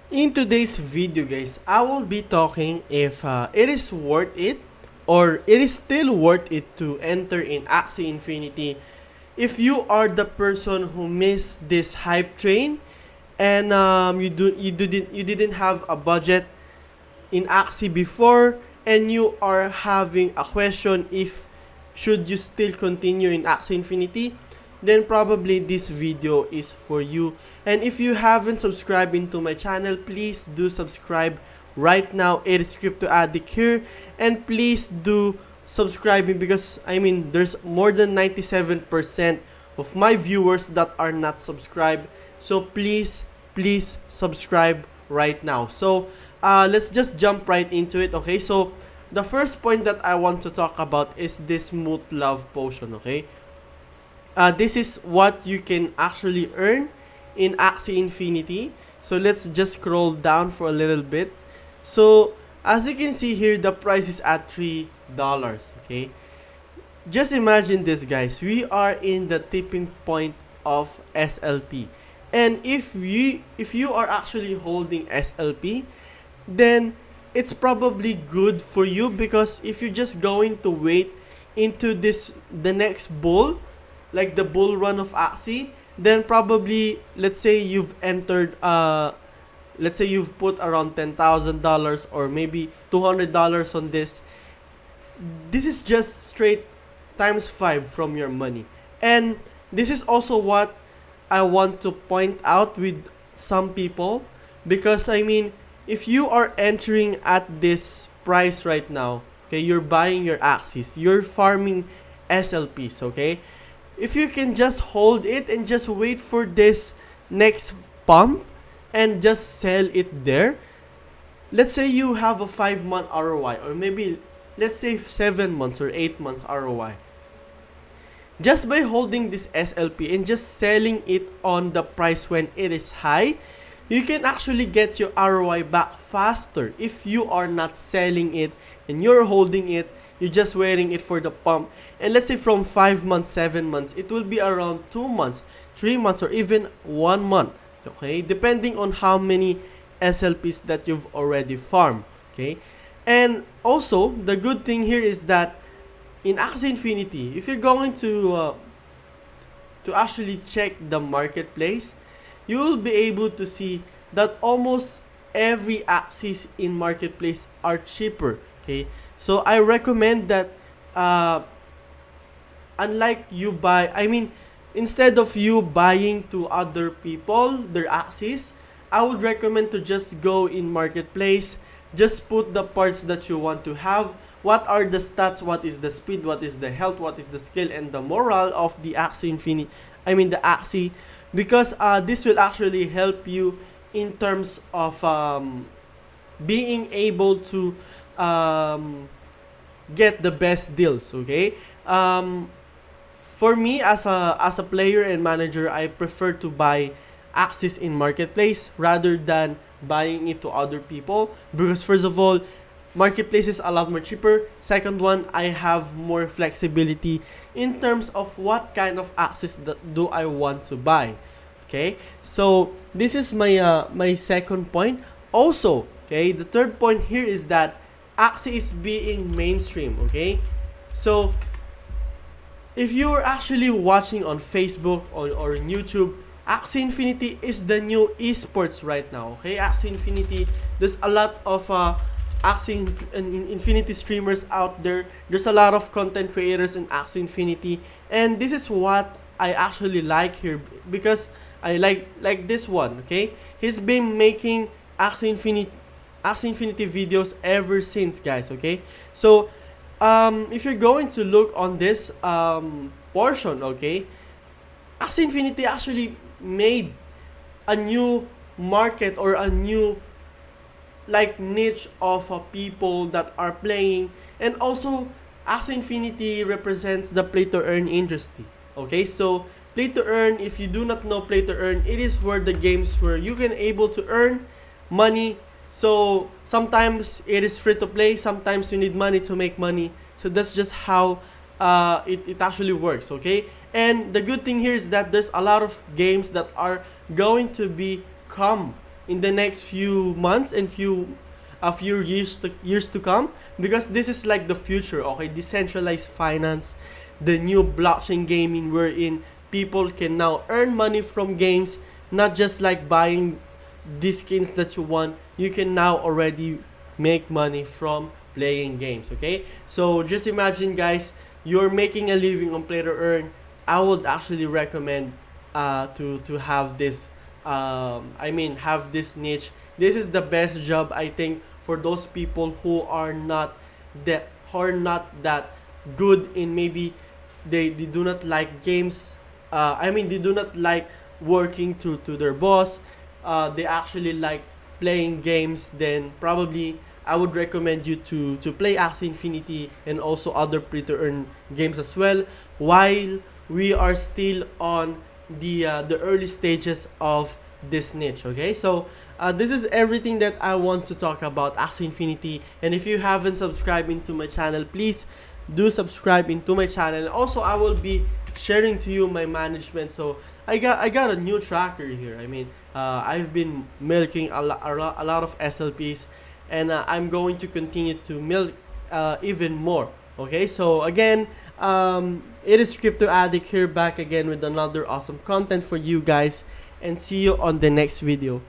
In today's video, guys, I will be talking if it is worth it or it is still worth it to enter in Axie Infinity if you are the person who missed this hype train and you didn't have a budget in Axie before and you are having a question if should you still continue in Axie Infinity, then probably this video is for you. And if you haven't subscribed into my channel, please do subscribe right now. It is Crypto Addict here, and please do subscribe me because there's more than 97% of my viewers that are not subscribed. So please subscribe right now. So let's just jump right into it. Okay, so the first point that I want to talk about is this smooth love potion. Okay, this is what you can actually earn in Axie Infinity. So let's just scroll down for a little bit. So as you can see here, the price is at $3. Okay, just imagine this, guys. We are in the tipping point of SLP, and if you are actually holding SLP, then it's probably good for you, because if you're just going to wait into the next bull, like the bull run of Axie, then probably let's say you've entered let's say you've put around $10,000 or maybe $200 on this. This is just straight times 5 from your money. And this is also what I want to point out with some people, because if you are entering at this price right now, okay, you're buying your Axies, you're farming SLPs, okay? If you can just hold it and just wait for this next pump and just sell it there, let's say you have a 5-month ROI, or maybe let's say 7 months or 8 months ROI. Just by holding this SLP and just selling it on the price when it is high, you can actually get your ROI back faster if you are not selling it and you're holding it. You're just waiting it for the pump. And let's say from 5 months, 7 months, it will be around 2 months, 3 months, or even 1 month. Okay, depending on how many SLPs that you've already farmed. Okay, and also the good thing here is that in Axie Infinity, if you're going to actually check the marketplace, you will be able to see that almost every Axies in marketplace are cheaper. Okay, so I recommend that unlike you buy, instead of you buying to other people their Axies, I would recommend to just go in marketplace, just put the parts that you want to have. What are the stats, what is the speed, what is the health, what is the skill, and the morale of the Axie Infinity, the Axie, because this will actually help you in terms of being able to get the best deals. Okay, for me as a player and manager, I prefer to buy Axis in marketplace rather than buying it to other people, because first of all, marketplace is a lot more cheaper. Second one, I have more flexibility in terms of what kind of Axis that do I want to buy. Okay, so this is my second point. Also, okay, the third point here is that Axie is being mainstream. Okay, so if you're actually watching on Facebook or YouTube, Axie Infinity is the new esports right now. Okay, Axie Infinity, there's a lot of Axie Infinity streamers out there. There's a lot of content creators in Axie Infinity, and this is what I actually like here, because I like this one. Okay, he's been making Axie Infinity videos ever since, guys. Okay, so if you're going to look on this portion, okay, Axie Infinity actually made a new market or a new niche of people that are playing. And also Axie Infinity represents the play to earn industry. Okay, so play to earn, if you do not know play to earn, it is where the games where you can able to earn money. So sometimes it is free to play, sometimes you need money to make money. So that's just how it actually works. Okay, and the good thing here is that there's a lot of games that are going to become in the next few months and a few years to come, because this is like the future. Okay, decentralized finance, the new blockchain gaming, wherein people can now earn money from games, not just like buying these skins that you want. You can now already make money from playing games. Okay, so just imagine, guys, you're making a living on play to earn. I would actually recommend to have this have this niche. This is the best job, I think, for those people who are not that good in, maybe they do not like games. They do not like working to their boss. They actually like playing games. Then probably I would recommend you to play Axie Infinity and also other play to earn games as well, while we are still on the early stages of this niche. Okay, so this is everything that I want to talk about Axie Infinity. And if you haven't subscribed into my channel, please do subscribe into my channel. Also, I will be sharing to you my management. So I got a new tracker here. I've been milking a lot of SLPs, and I'm going to continue to milk even more. Okay, so again, it is Crypto Addict here, back again with another awesome content for you guys, and see you on the next video.